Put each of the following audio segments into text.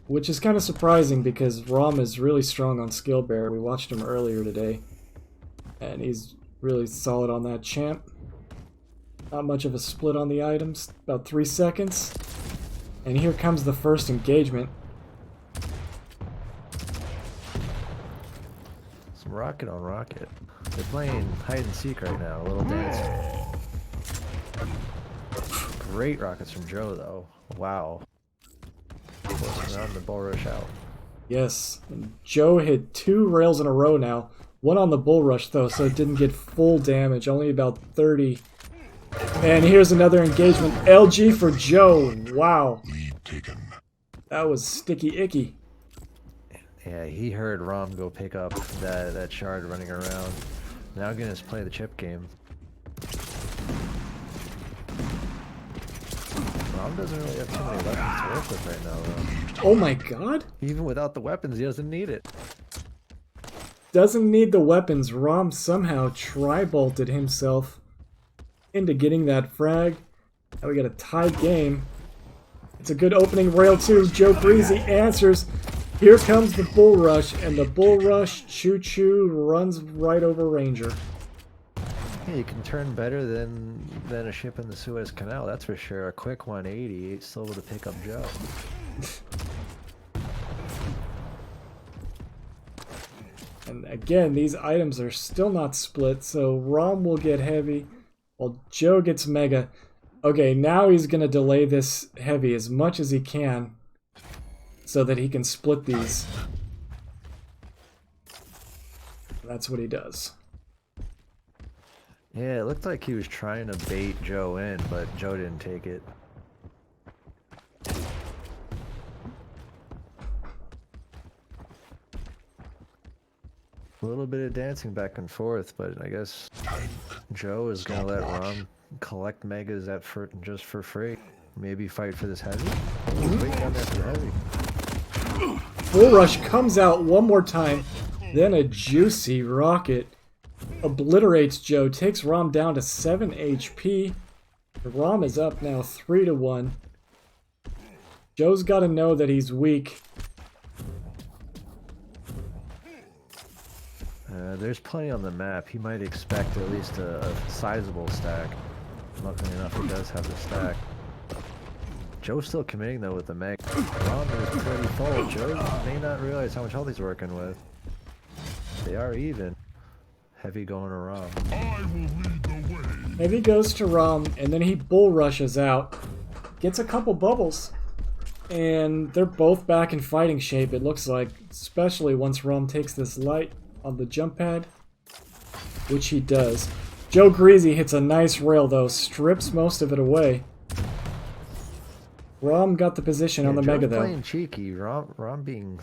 which is kind of surprising because Rohm is really strong on skill bear. We watched him earlier today, and he's really solid on that champ. Not much of a split on the items, about 3 seconds. And here comes the first engagement. Some rocket on rocket. They're playing hide and seek right now, a little dance. Great rockets from Joe though. Wow. Forcing around the bull rush out. Yes, and Joe hit 2 rails in a row now. One on the bull rush though, so it didn't get full damage, only about 30. And here's another engagement. LG for Joe. Wow. Lead taken. That was sticky icky. Yeah, he heard Rohm go pick up that shard running around. Now gonna play the chip game. Rohm doesn't really have too many weapons to work with right now though. Oh my god. Even without the weapons, he doesn't need it. Doesn't need the weapons. Rohm somehow tri-bolted himself into getting that frag. Now we got a tied game. It's a good opening rail too. JoeGreezy answers. Here comes the bull rush, and the bull rush choo-choo runs right over Ranger. Yeah, you can turn better than a ship in the Suez Canal, that's for sure. A quick 180, still able to pick up Joe. And again, these items are still not split, so Rohm will get heavy, while Joe gets mega. Okay, now he's going to delay this heavy as much as he can, so that he can split these. That's what he does. Yeah, it looked like he was trying to bait Joe in, but Joe didn't take it. A little bit of dancing back and forth, but I guess Joe is gonna let Rohm collect megas just for free. Maybe fight for this heavy. Wait down there for the heavy. Bull rush comes out one more time, then a juicy rocket obliterates Joe, takes Rohm down to 7 HP. Rohm is up now 3-1. Joe's got to know that he's weak. There's plenty on the map. He might expect at least a sizable stack. Luckily enough, he does have the stack. Joe's still committing though with the mech. Rohm is pretty full. Joe may not realize how much health he's working with. They are even. Heavy going to Rohm. I will lead the way. Heavy goes to Rohm, and then he bull rushes out. Gets a couple bubbles. And they're both back in fighting shape, it looks like. Especially once Rohm takes this light on the jump pad. Which he does. JoeGreezy hits a nice rail though. Strips most of it away. Rohm got the position on the Joe's mega though. Playing cheeky. Rohm being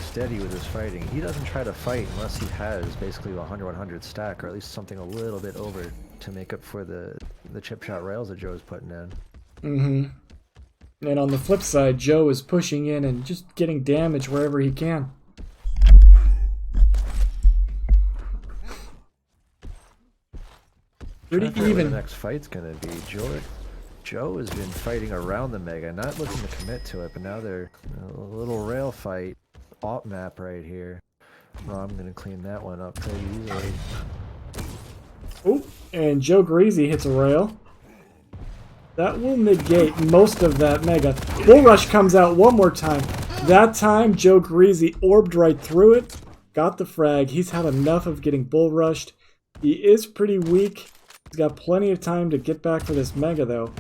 steady with his fighting. He doesn't try to fight unless he has basically a 100-100 stack, or at least something a little bit over to make up for the chip shot rails that Joe's putting in. Mm-hmm. And on the flip side, Joe is pushing in and just getting damage wherever he can. Pretty even. The next fight's gonna be Joe has been fighting around the mega, not looking to commit to it, but now they're a little rail fight. Alt map right here. Well, I'm gonna clean that one up pretty easily. Oh, and JoeGreezy hits a rail. That will negate most of that mega. Bull rush comes out one more time. That time, JoeGreezy orbed right through it. Got the frag. He's had enough of getting bull rushed. He is pretty weak. He's got plenty of time to get back for this mega though.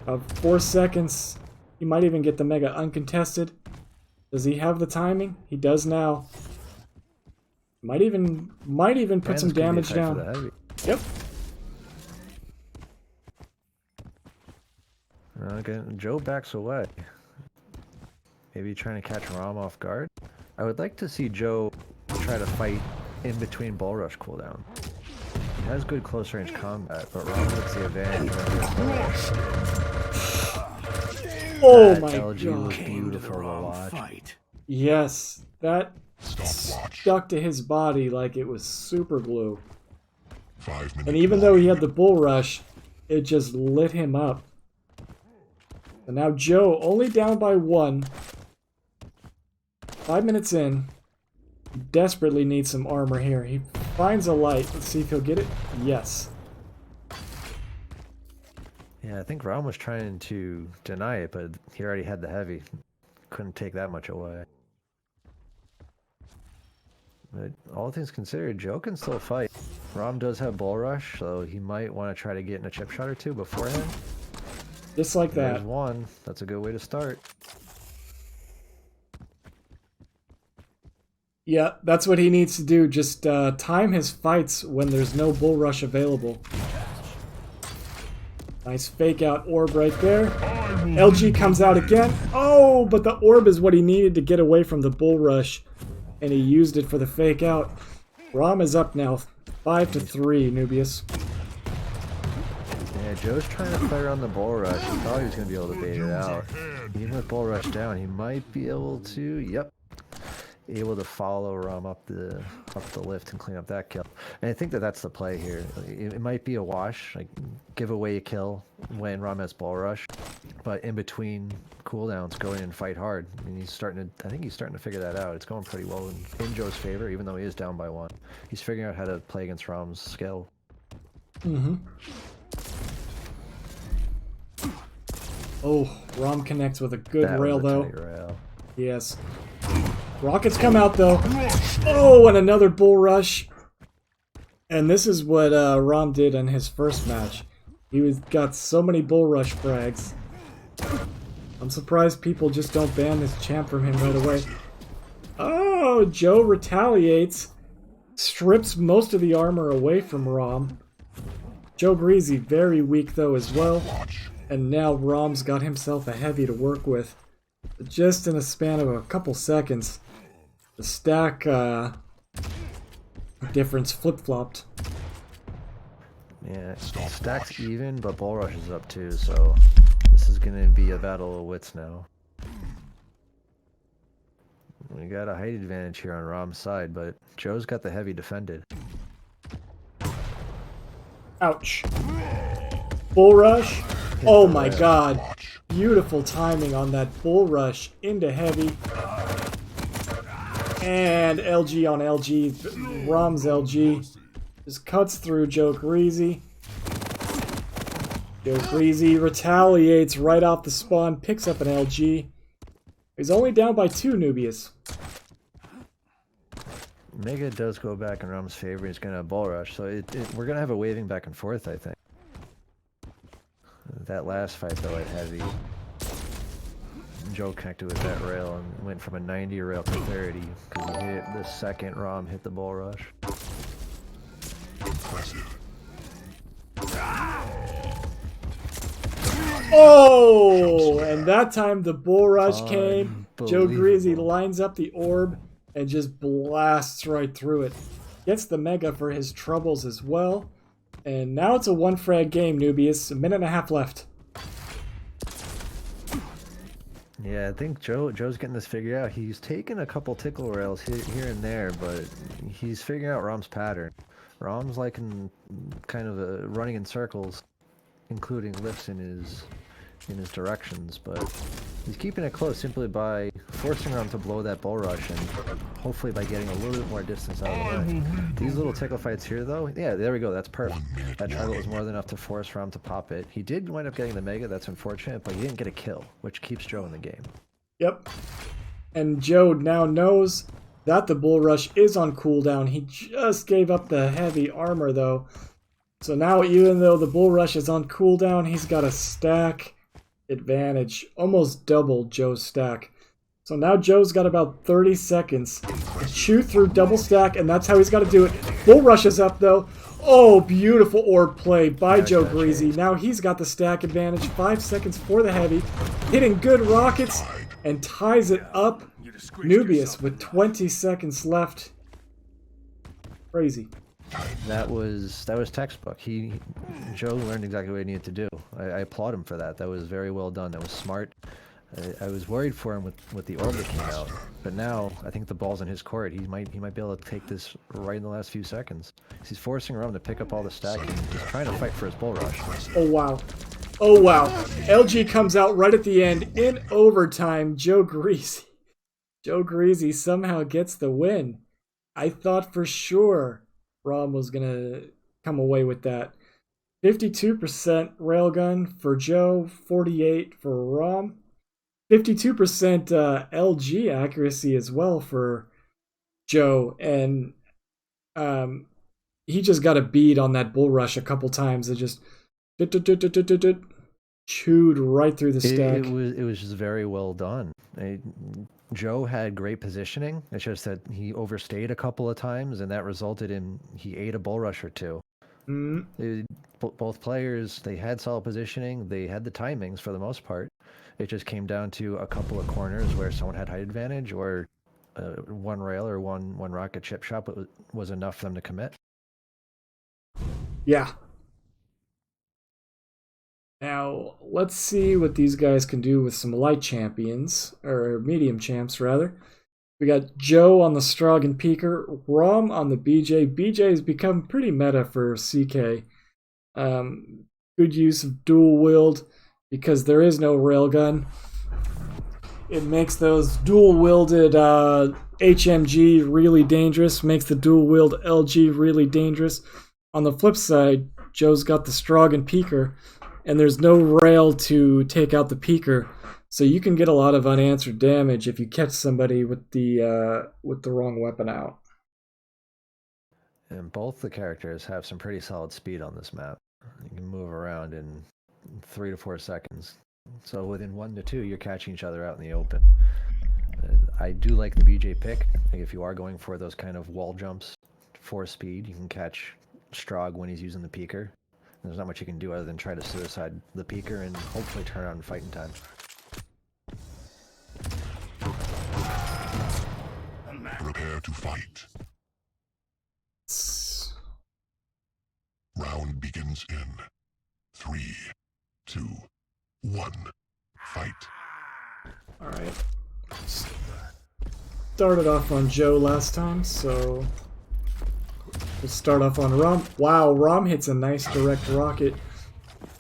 4 seconds. He might even get the mega uncontested. Does he have the timing? He does now. Might even put some damage down. Yep. Okay, Joe backs away. Maybe trying to catch Rohm off guard. I would like to see Joe try to fight in between bull rush cooldown. He has good close range combat, but Rohm gets the advantage. Oh my LG god. was beautiful to watch. Fight. Yes, that Stopwatch. stuck to his body like it was super glue. 5 minutes. And even though he had the bull rush, it just lit him up. So now Joe only down by 1. 5 minutes in. He desperately needs some armor here. He finds a light. Let's see if he'll get it. Yes. Yeah, I think Rohm was trying to deny it, but he already had the heavy. Couldn't take that much away. But all things considered, Joe can still fight. Rohm does have bull rush, so he might want to try to get in a chip shot or two beforehand. Just like that. There's one. That's a good way to start. Yeah, that's what he needs to do. Just time his fights when there's no bull rush available. Nice fake out orb right there. LG comes out again. Oh, but the orb is what he needed to get away from the bull rush. And he used it for the fake out. Rohm is up now. 5-3, Nubius. Yeah, Joe's trying to play around the bull rush. He thought he was going to be able to bait it out. Even with bull rush down, he might be able to, yep, able to follow Rohm up the lift and clean up that kill. And I think that that's the play here. It might be a wash, like give away a kill when Rohm has bull rush, but in between cooldowns, go in and fight hard. And he's starting to, I think he's starting to figure that out. It's going pretty well in Joe's favor, even though he is down by 1. He's figuring out how to play against Rom's skill. Mm-hmm. Oh, Rohm connects with a good rail, though. Rail. Yes. Rockets come out, though. Oh, and another bull rush. And this is what Rohm did in his first match. He got so many bull rush frags. I'm surprised people just don't ban this champ from him right away. Oh, Joe retaliates. Strips most of the armor away from Rohm. JoeGreezy very weak, though, as well. And now Rom's got himself a heavy to work with. Just in a span of a couple seconds, the stack difference flip-flopped. Yeah, stack's even, but bull rush is up too, so this is going to be a battle of wits now. We got a height advantage here on Rom's side, but Joe's got the heavy defended. Ouch. Bull rush. Oh my god. Beautiful timing on that bull rush into heavy. And LG on LG. Rom's LG just cuts through JoeGreezy. JoeGreezy retaliates right off the spawn, picks up an LG. He's only down by 2, Nubius. Mega does go back in Rom's favor. He's going to bull rush, so we're going to have a waving back and forth, I think. That last fight, though, at heavy, Joe connected with that rail and went from a 90 rail to 30 because he hit the second Rohm hit the bull rush. Oh, and that time the bull rush came. JoeGreezy lines up the orb and just blasts right through it. Gets the mega for his troubles as well. And now it's a 1-frag game, Nubius. A minute and a half left. Yeah, I think Joe's getting this figured out. He's taken a couple tickle rails here and there, but he's figuring out Rom's pattern. Rom's like kind of running in circles, including lifts in his directions, but he's keeping it close simply by forcing Rohm to blow that bull rush and hopefully by getting a little bit more distance out of the way. These little tickle fights here, though, yeah, there we go, that's perfect. That tribal was more than enough to force Rohm to pop it. He did wind up getting the mega, that's unfortunate, but he didn't get a kill, which keeps Joe in the game. Yep. And Joe now knows that the bull rush is on cooldown. He just gave up the heavy armor, though. So now, even though the bull rush is on cooldown, he's got a stack advantage, almost double Joe's stack. So now Joe's got about 30 seconds to chew through double stack, and that's how he's got to do it. Bull rush is up, though. Oh, beautiful orb play by JoeGreezy. Now he's got the stack advantage. 5 seconds for the heavy. Hitting good rockets and ties it up. Nubius with 20 seconds left. Crazy. That was textbook. Joe learned exactly what he needed to do. I applaud him for that. That was very well done. That was smart. I was worried for him with the orb that came out, but now I think the ball's in his court. He might be able to take this right in the last few seconds. He's forcing Rohm to pick up all the stack and just trying to fight for his bull rush. Oh wow! Oh wow. LG comes out right at the end in overtime. JoeGreezy somehow gets the win. I thought for sure Rohm was gonna come away with that. 52% railgun for Joe, 48 for Rohm. 52% LG accuracy as well for Joe, and he just got a bead on that bull rush a couple times. It just chewed right through the stack. It was just very well done. Joe had great positioning. It's just that he overstayed a couple of times, and that resulted in he ate a bull rush or two. Both players, they had solid positioning. They had the timings for the most part. It just came down to a couple of corners where someone had height advantage, or one rail or one rocket chip shot was enough for them to commit. Yeah. Now, let's see what these guys can do with some light champions, or medium champs, rather. We got Joe on the Strog and Peaker, Rohm on the BJ. BJ has become pretty meta for CK. Good use of dual wield because there is no railgun. It makes those dual wielded HMG really dangerous, makes the dual wield LG really dangerous. On the flip side, Joe's got the Strog and Peaker, and there's no rail to take out the Peaker. So you can get a lot of unanswered damage if you catch somebody with the wrong weapon out. And both the characters have some pretty solid speed on this map. You can move around in 3 to 4 seconds. So within 1 to 2, you're catching each other out in the open. I do like the BJ pick. If you are going for those kind of wall jumps for speed, you can catch Strog when he's using the Peaker. There's not much you can do other than try to suicide the Peaker and hopefully turn on fighting time. Prepare to fight. Round begins in 3, 2, 1. Fight. Alright. Started off on Joe last time, so we'll start off on Rohm. Wow, Rohm hits a nice direct rocket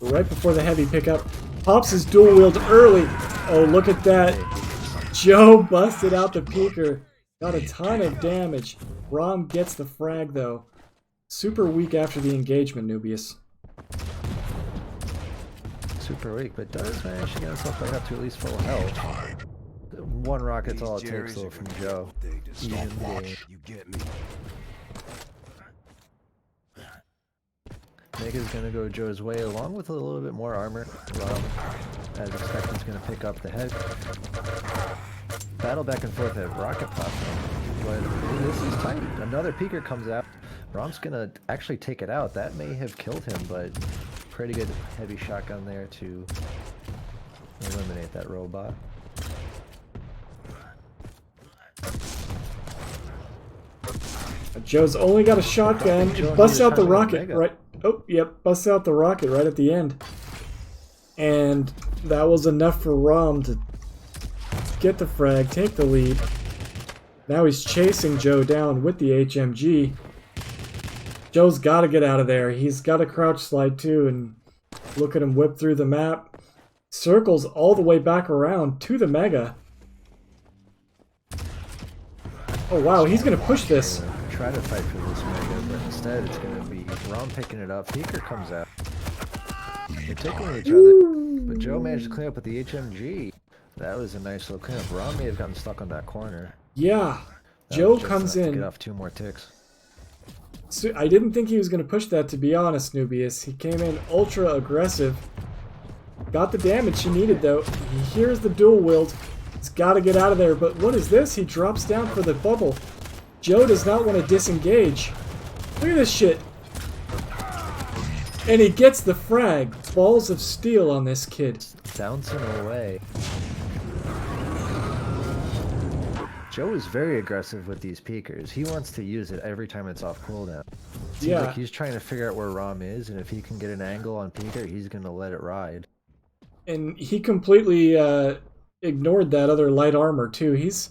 right before the heavy pickup. Pops his dual wield early. Oh, look at that. Joe busted out the Peaker. Got a ton of damage. Rohm gets the frag, though. Super weak after the engagement, Nubius. Super weak, but does manage to get himself back up to at least full health. One rocket's all it takes, though, from Joe. Even game. You get me. Mega's gonna go Joe's way, along with a little bit more armor. Rob, as expected, is gonna pick up the head. Battle back and forth at rocket platform, but this is tight. Another Peaker comes out. Rom's gonna actually take it out. That may have killed him, but pretty good heavy shotgun there to eliminate that robot. Joe's only got a shotgun. Busts out the rocket right. Oh, yep, busts out the rocket right at the end. And that was enough for Rohm to get the frag, take the lead. Now he's chasing Joe down with the HMG. Joe's got to get out of there. He's got a crouch slide too, and look at him whip through the map. Circles all the way back around to the Mega. Oh wow, he's going to push this. Try to fight for this Mega, but instead it's going to be Rohm picking it up. Peaker comes out. They're tickling each other, but Joe managed to clean up with the HMG. That was a nice little cleanup. Rohm may have gotten stuck on that corner. Yeah, Joe comes in. Get off 2 more ticks. So I didn't think he was going to push that, to be honest, Nubius. He came in ultra aggressive. Got the damage he needed, though. He hears the dual wield. He's got to get out of there. But what is this? He drops down for the bubble. Joe does not want to disengage. Look at this shit. And he gets the frag. Balls of steel on this kid. Bouncing away. Joe is very aggressive with these Peakers. He wants to use it every time it's off cooldown. Seems like he's trying to figure out where Rohm is, and if he can get an angle on Peaker, he's going to let it ride. And he completely ignored that other light armor, too. He's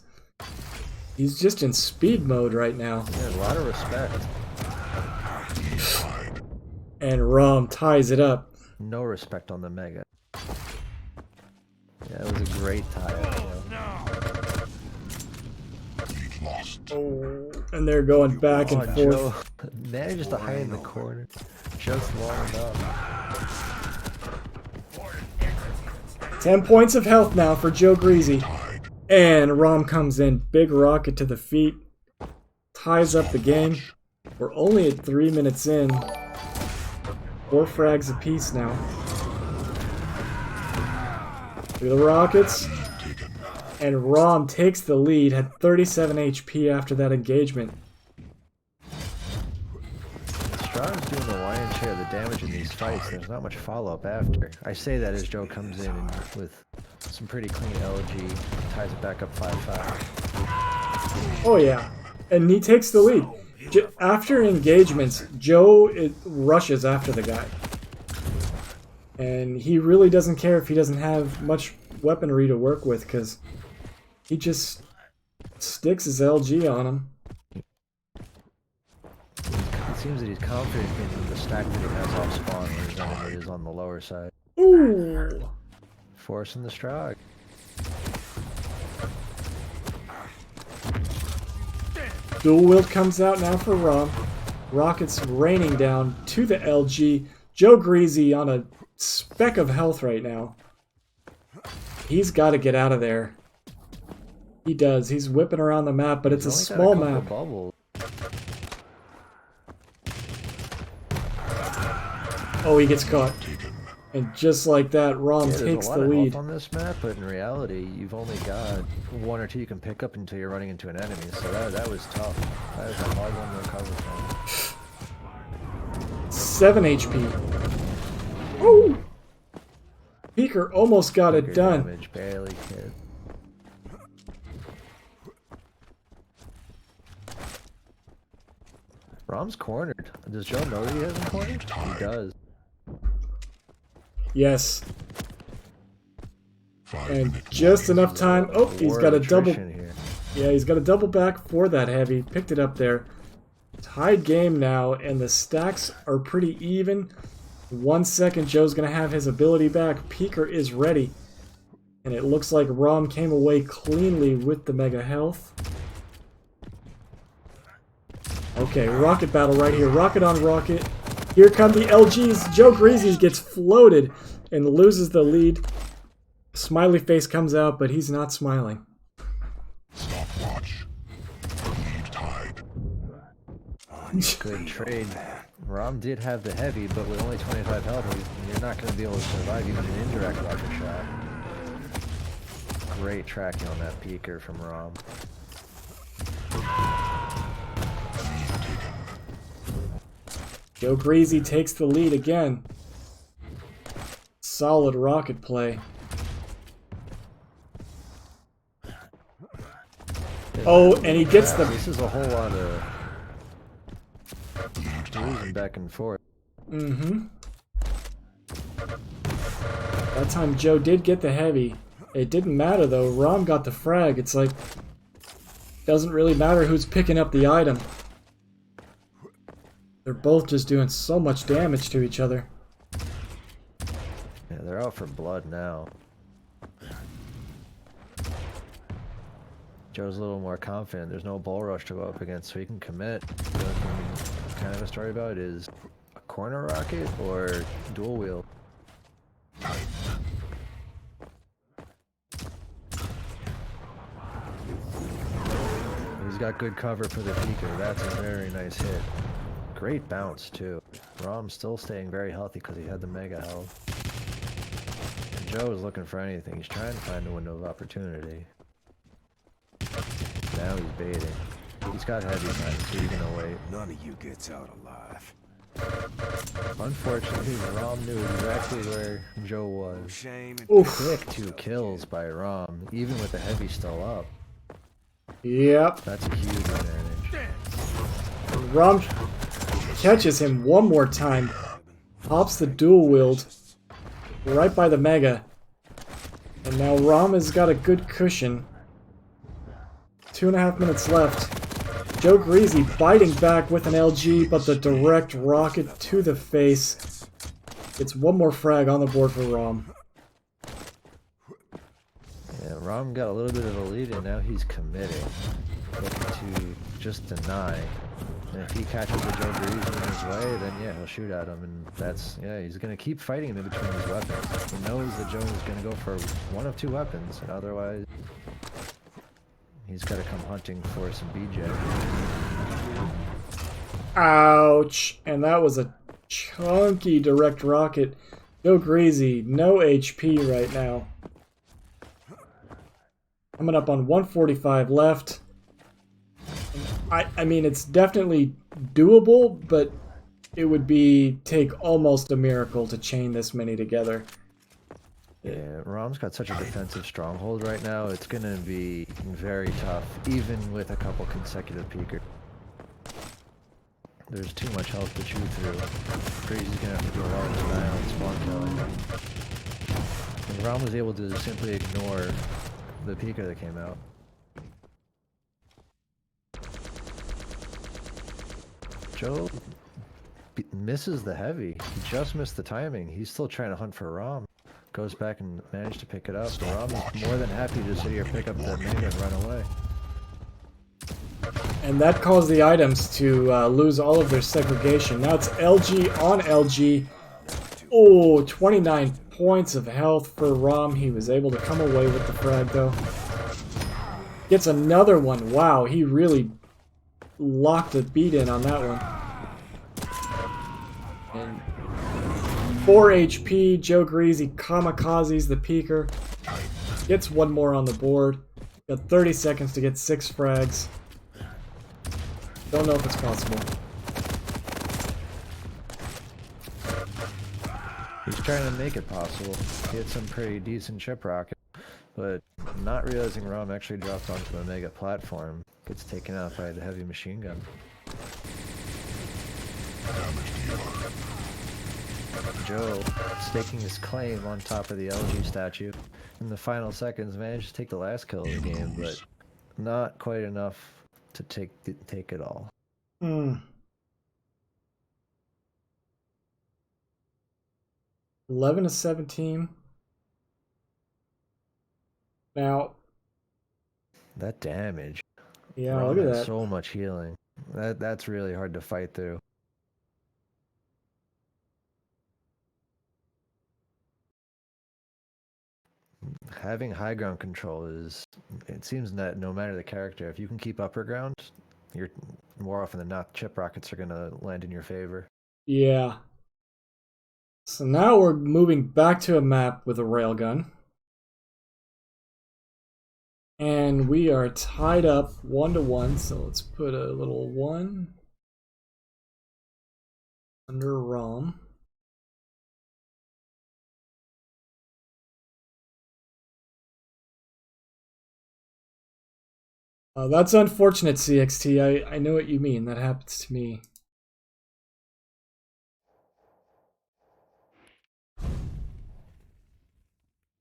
just in speed mode right now. Yeah, a lot of respect. And Rohm ties it up. No respect on the Mega. Yeah, it was a great tie. Lead lost. Oh, and they're going back and Oh, forth. Joe manages to hide in the corner just long enough. 10 points of health now for JoeGreezy. And Rohm comes in. Big rocket to the feet. Ties up the game. We're only at 3 minutes in. 4 frags apiece now. Through the rockets. And Rohm takes the lead. Had 37 HP after that engagement. Strong's doing the lion's share of the damage in these fights. There's not much follow-up after. I say that as Joe comes in and with some pretty clean LG, ties it back up 5-5. Oh yeah. And he takes the lead. After engagements, Joe rushes after the guy. And he really doesn't care if he doesn't have much weaponry to work with, because he just sticks his LG on him. It seems that he's confident in the stack that he has off spawn, where his enemy is on the lower side. Ooh! Forcing the Strog. Dual wield comes out now for Rohm. Rockets raining down to the LG. JoeGreezy on a speck of health right now. He's got to get out of there. He does. He's whipping around the map, but it's a small map. Oh, he gets caught. And just like that, Rohm takes the lead. On this map, but in reality, you've only got 1 or 2 you can pick up until you're running into an enemy. So that was tough. That was a hard one to recover from. 7 HP. Oh! Peeker almost got it done. Damage barely hit. Rom's cornered. Does Joe know that he hasn't cornered? He does. Yes. And just enough time. Oh, he's got a double. Yeah, he's got a double back for that heavy. Picked it up there. Tied game now, and the stacks are pretty even. 1 second, Joe's going to have his ability back. Peeker is ready. And it looks like Rohm came away cleanly with the mega health. Okay, rocket battle right here. Rocket on rocket. Here come the LGs. JoeGreezy gets floated and loses the lead. Smiley face comes out, but he's not smiling. Stopwatch. Lead tied. Good trade. Rohm did have the heavy, but with only 25 health, you're not going to be able to survive even an indirect rocket shot. Great tracking on that peeker from Rohm. JoeGreezy takes the lead again. Solid rocket play. Oh, and he gets the... This is a whole lot of moving back and forth. Mm-hmm. That time Joe did get the heavy. It didn't matter though. Rohm got the frag. It's like... doesn't really matter who's picking up the item. They're both just doing so much damage to each other. Yeah, they're out for blood now. Joe's a little more confident. There's no bull rush to go up against, so he can commit. The only thing he's kind of a story about is a corner rocket or dual wheel. He's got good cover for the peeker. That's a very nice hit. Great bounce too. Rom's still staying very healthy because he had the mega health. And Joe is looking for anything. He's trying to find a window of opportunity. Now he's baiting. He's got heavy time, so he's gonna wait. None of you gets out alive. Unfortunately, Rohm knew exactly where Joe was. Shame. Quick 2 kills by Rohm, even with the heavy still up. Yep. That's a huge advantage. Rohm catches him one more time. Pops the dual wield. Right by the mega. And now Rohm has got a good cushion. 2.5 minutes left. JoeGreezy biting back with an LG, but the direct rocket to the face It's one more frag on the board for Rohm. Yeah, Rohm got a little bit of a lead, and now he's committing, looking to just deny. And if he catches the JoeGreezy in his way, then yeah, he'll shoot at him, and that's, yeah, he's gonna keep fighting him in between his weapons. He knows that Joe is gonna go for one of two weapons, and otherwise, he's gotta come hunting for some BJ. Ouch! And that was a chunky direct rocket. JoeGreezy, no HP right now. Coming up on 145 left. I mean, it's definitely doable, but it would take almost a miracle to chain this many together. Yeah, Rom's got such a defensive stronghold right now, it's gonna be very tough, even with a couple consecutive peekers. There's too much health to chew through. Greasy's gonna have to do a lot of denial and spawn killing. And Rom was able to simply ignore the peeker that came out. Joe misses the heavy. He just missed the timing. He's still trying to hunt for Rom. Goes back and managed to pick it up. So Rom is more than happy to sit here, pick up the mega and run away. And that caused the items to lose all of their segregation. Now it's LG on LG. Oh, 29 points of health for Rohm. He was able to come away with the frag, though. Gets another one. Wow, he really locked a beat in on that one. And 4 HP. JoeGreezy kamikazes the peeker. Gets one more on the board. Got 30 seconds to get 6 frags. Don't know if it's possible. He's trying to make it possible. He had some pretty decent chip rocket, but not realizing Rom actually dropped onto a mega platform. Gets taken out by the heavy machine gun. Joe, staking his claim on top of the LG statue, in the final seconds managed to take the last kill of the game, but not quite enough to take it all. 11 to 17. Now, that damage. yeah, Rom look at has that. so much healing. That's really hard to fight through. Having high ground control it seems that no matter the character, if you can keep upper ground, you're more often than not, chip rockets are gonna land in your favor. Yeah. So now we're moving back to a map with a railgun. And we are tied up 1-1, so let's put a little 1 under Rohm. That's unfortunate, CXT. I know what you mean. That happens to me.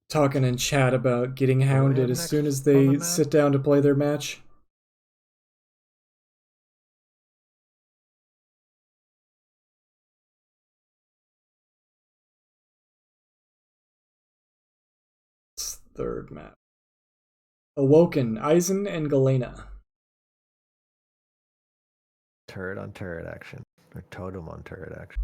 Talking in chat about getting hounded as soon as they sit down to play their match. It's third map. Awoken, Eisen, and Galena. Turret on turret action. Or totem on turret action.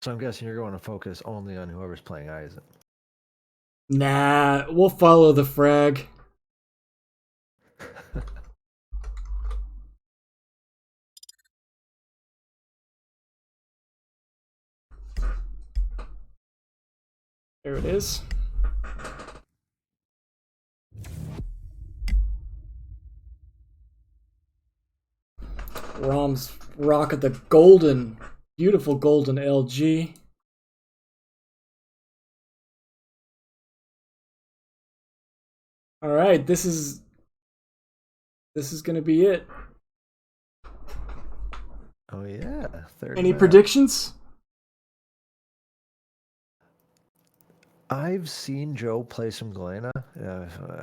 So I'm guessing you're going to focus only on whoever's playing Eisen. Nah, we'll follow the frag. There it is. Rom's rocket the golden, beautiful golden LG. All right, this is gonna be it. Oh yeah, third Any map. predictions? I've seen Joe play some Galena.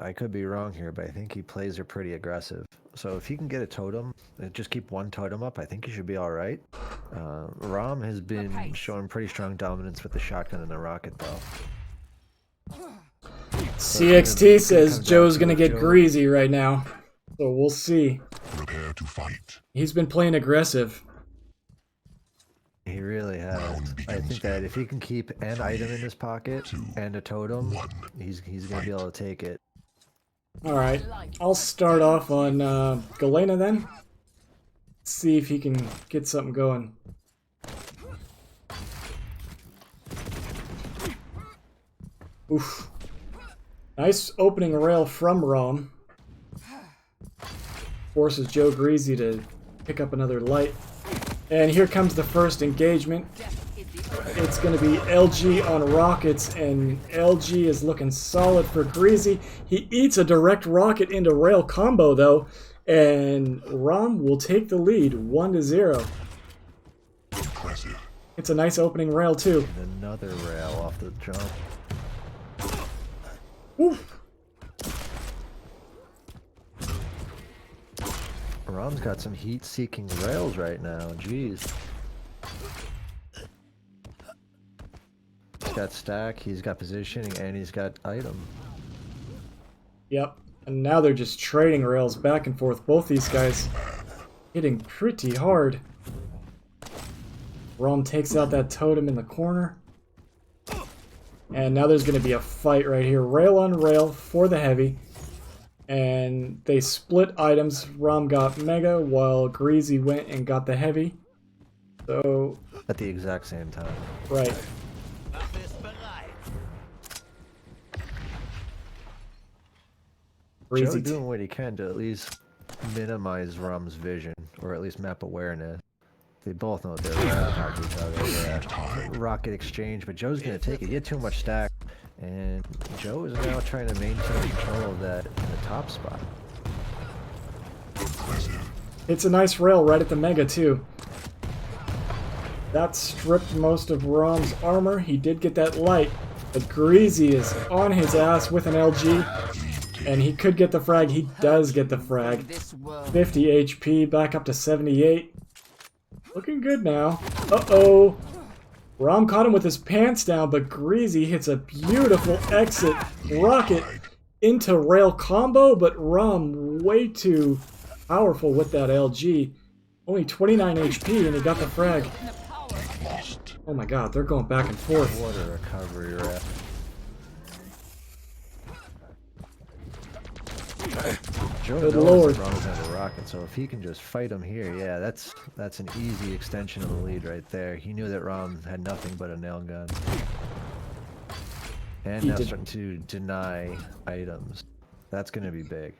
I could be wrong here, but I think he plays her pretty aggressive. So if he can get a totem, just keep one totem up, I think he should be all right. Rohm has been showing pretty strong dominance with the shotgun and the rocket, though. CXT says Joe's gonna get greasy right now, so we'll see. Prepare to fight. He's been playing aggressive. He really has. I think that if he can keep an item in his pocket and a totem, he's gonna be able to take it. Alright, I'll start off on Galena then. See if he can get something going. Oof. Nice opening rail from Rohm. Forces JoeGreezy to pick up another light. And here comes the first engagement. It's going to be LG on rockets, and LG is looking solid for Greasy. He eats a direct rocket into rail combo, though, and Rohm will take the lead, 1-0. Impressive. It's a nice opening rail, too. And another rail off the jump. Oof. Rom's got some heat-seeking rails right now. Jeez. He's got stack, he's got positioning, and he's got item. Yep. And now they're just trading rails back and forth. Both these guys hitting pretty hard. Rohm takes out that totem in the corner. And now there's going to be a fight right here. Rail on rail for the heavy. And they split items. Rohm got Mega while Greasy went and got the heavy. So... At the exact same time. Right. Joe doing what he can to at least minimize Rom's vision, or at least map awareness. They both know they're right on each other. Yeah. Rocket exchange, but Joe's gonna take it. He had too much stack, and Joe is now trying to maintain control of that in the top spot. It's a nice rail right at the Mega too. That stripped most of Rom's armor. He did get that light, but Greasy is on his ass with an LG. And he could get the frag. He does get the frag. 50 HP, back up to 78. Looking good now. Uh-oh. Rohm caught him with his pants down, but Greasy hits a beautiful exit rocket into rail combo, but Rohm way too powerful with that LG. Only 29 HP, and he got the frag. Oh my god, they're going back and forth. What a recovery rep. Joe Good knows lord. that Rom's has a rocket, so if he can just fight him here, yeah, that's an easy extension of the lead right there. He knew that Rohm had nothing but a nail gun. And now starting to deny items. That's gonna be big.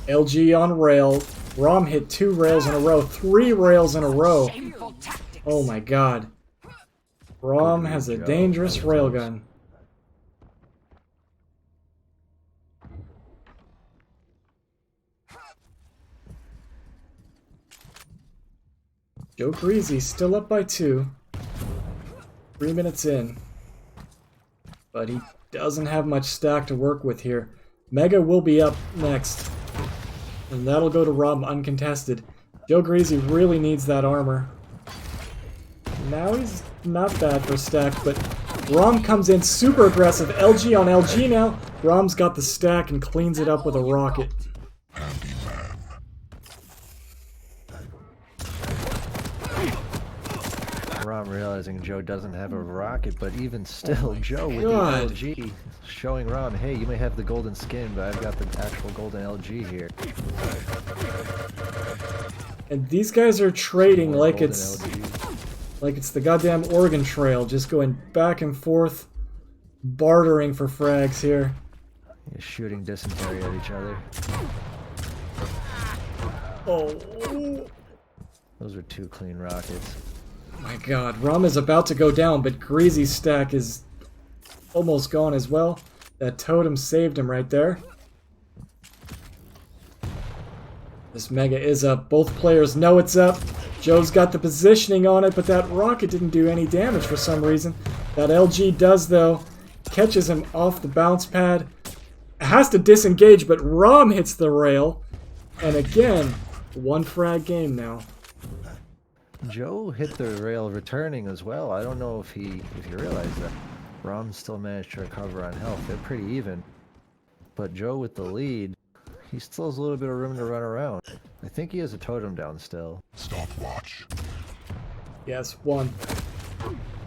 LG on rail. Rohm hit 2 rails in a row. 3 rails in a row. Oh my god. Rohm has a dangerous railgun. JoeGreezy still up by 2. 3 minutes in. But he doesn't have much stack to work with here. Mega will be up next. And that'll go to Rohm uncontested. JoeGreezy really needs that armor. Now he's not bad for stack, but Rohm comes in super aggressive. LG on LG now. Rom's got the stack and cleans it up with a rocket. Rohm realizing Joe doesn't have a rocket, but even still, Joe with God. the LG showing Rohm, hey, you may have the golden skin, but I've got the actual golden LG here. And these guys are trading like Golden it's LG. the goddamn Oregon Trail, just going back and forth, bartering for frags here. Shooting dysentery at each other. Oh Those are 2 clean rockets. my god, Rohm is about to go down, but Greasy's stack is almost gone as well. That totem saved him right there. This Mega is up. Both players know it's up. Joe's got the positioning on it, but that rocket didn't do any damage for some reason. That LG does, though. Catches him off the bounce pad. Has to disengage, but Rohm hits the rail. And again, one frag game now. Joe hit the rail returning as well. I don't know if you realized that. Rohm still managed to recover on health. They're pretty even. But Joe with the lead, he still has a little bit of room to run around. I think he has a totem down still. Stopwatch. Yes, one.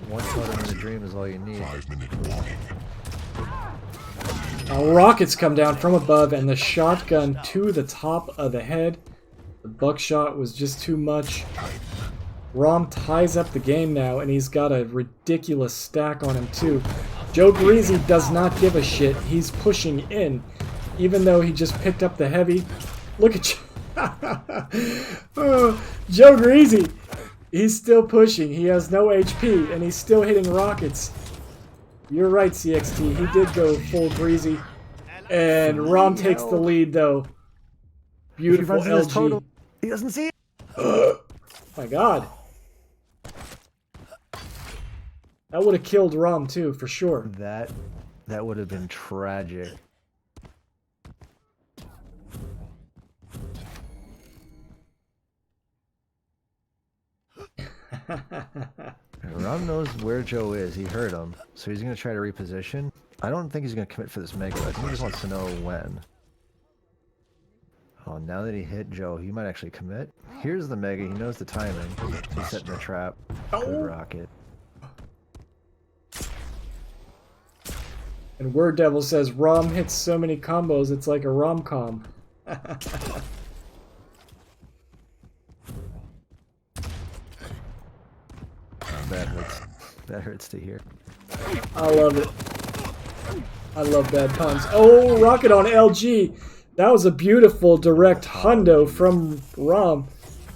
One totem in a dream is all you need. 5-minute warning. Now rockets come down from above and the shotgun to the top of the head. The buckshot was just too much. Rohm ties up the game now, and he's got a ridiculous stack on him too. JoeGreezy does not give a shit. He's pushing in, even though he just picked up the heavy. Look at oh, JoeGreezy. He's still pushing. He has no HP, and he's still hitting rockets. You're right, CXT. He did go full Greasy. And Rohm takes the lead, though. Beautiful LG. He doesn't see it. My God. That would have killed Rohm, too, for sure. That would have been tragic. Rohm knows where Joe is. He heard him, so he's going to try to reposition. I don't think he's going to commit for this Mega. I think he just wants to know when. Oh, now that he hit Joe, he might actually commit. Here's the Mega. He knows the timing. He's setting the trap. Good rocket. And Word Devil says, Rohm hits so many combos, it's like a rom-com. That hurts. That hurts to hear. I love it. I love bad puns. Oh, rocket on LG. That was a beautiful direct hundo from Rohm.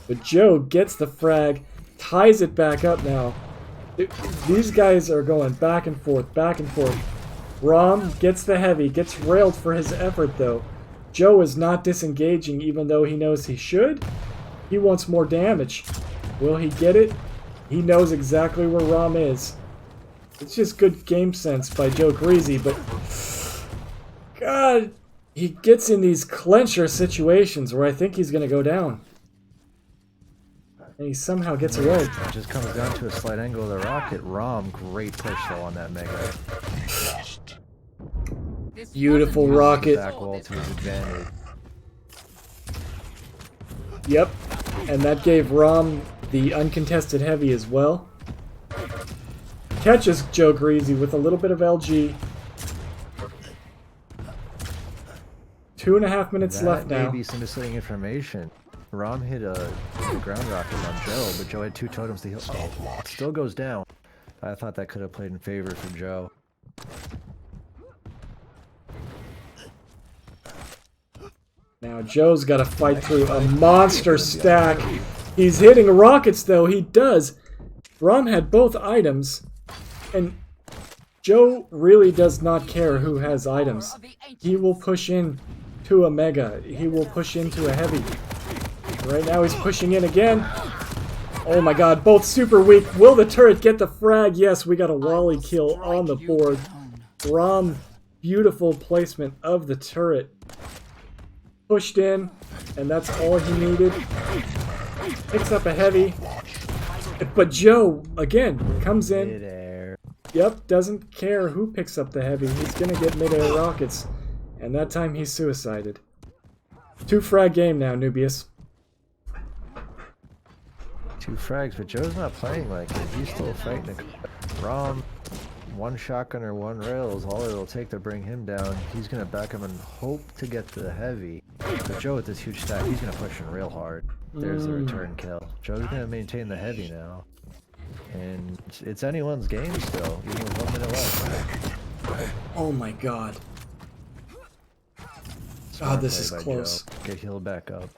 But Joe gets the frag, ties it back up now. These guys are going back and forth, back and forth. Rohm gets the heavy, gets railed for his effort though. Joe is not disengaging even though he knows he should. He wants more damage. Will he get it? He knows exactly where Rohm is. It's just good game sense by JoeGreezy, but God, he gets in these clincher situations where I think he's going to go down. And he somehow gets away. It just comes down to a slight angle of the rocket. Rohm, great push though on that Mega. Beautiful rocket. Back wall to his advantage. Yep. And that gave Rohm the uncontested heavy as well. Catches JoeGreezy with a little bit of LG. 2.5 minutes left now. That may be some misleading information. Rohm hit a ground rocket on Joe, but Joe had 2 totems to heal. Oh, it still goes down. I thought that could have played in favor for Joe. Now Joe's got to fight through a monster stack. He's hitting rockets though, he does. Rohm had both items, and Joe really does not care who has items. He will push in to a Mega. He will push into a heavy. Right now he's pushing in again. Oh my God, both super weak. Will the turret get the frag? Yes, we got a Wally kill on the board. Rohm, beautiful placement of the turret. Pushed in, and that's all he needed. Picks up a heavy. But Joe, again, comes in. Mid-air. Yep, doesn't care who picks up the heavy. He's going to get mid-air rockets. And that time he's suicided. 2 frag game now, Nubius. 2 frags, but Joe's not playing like it. He's still fighting. Rohm, 1 shotgun or 1 rail is all it'll take to bring him down. He's going to back him and hope to get the heavy. But Joe with this huge stack, he's going to push in real hard. There's the return kill. Joe's going to maintain the heavy now. And it's anyone's game still, even with 1 minute left. Oh my God. God, this is close. Joe. Get healed back up.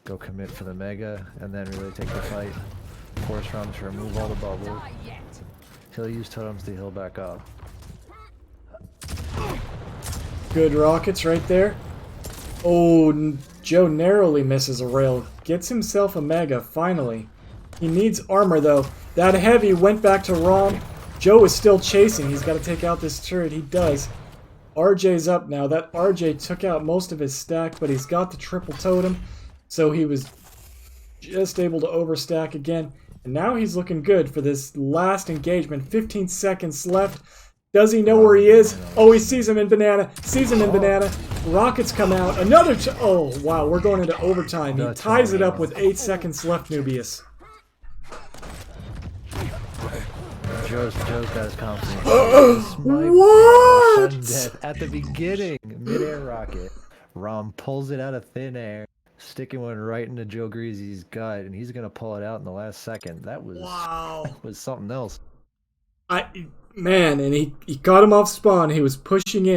Go commit for the Mega, and then really take the fight. Force Rohm to remove all the bubbles. He'll use totems to heal back up. Good rockets right there. Oh, Joe narrowly misses a rail. Gets himself a mega, finally. He needs armor, though. That heavy went back to Rohm. Joe is still chasing. He's got to take out this turret. He does. RJ's up now. That RJ took out most of his stack, but he's got the triple totem. So he was just able to overstack again. And now he's looking good for this last engagement. 15 seconds left. Does he know where he is? Oh, he sees him in banana. Sees him in banana. Rockets come out. Another... Oh, wow. We're going into overtime. He ties it up with 8 seconds left, Nubius. Joe's got his confidence. What? Death at the beginning. Mid-air rocket. Rohm pulls it out of thin air, sticking one right into JoeGreezy's gut, and he's going to pull it out in the last second. That was, wow. That was something else. Man, and he got him off spawn. He was pushing in.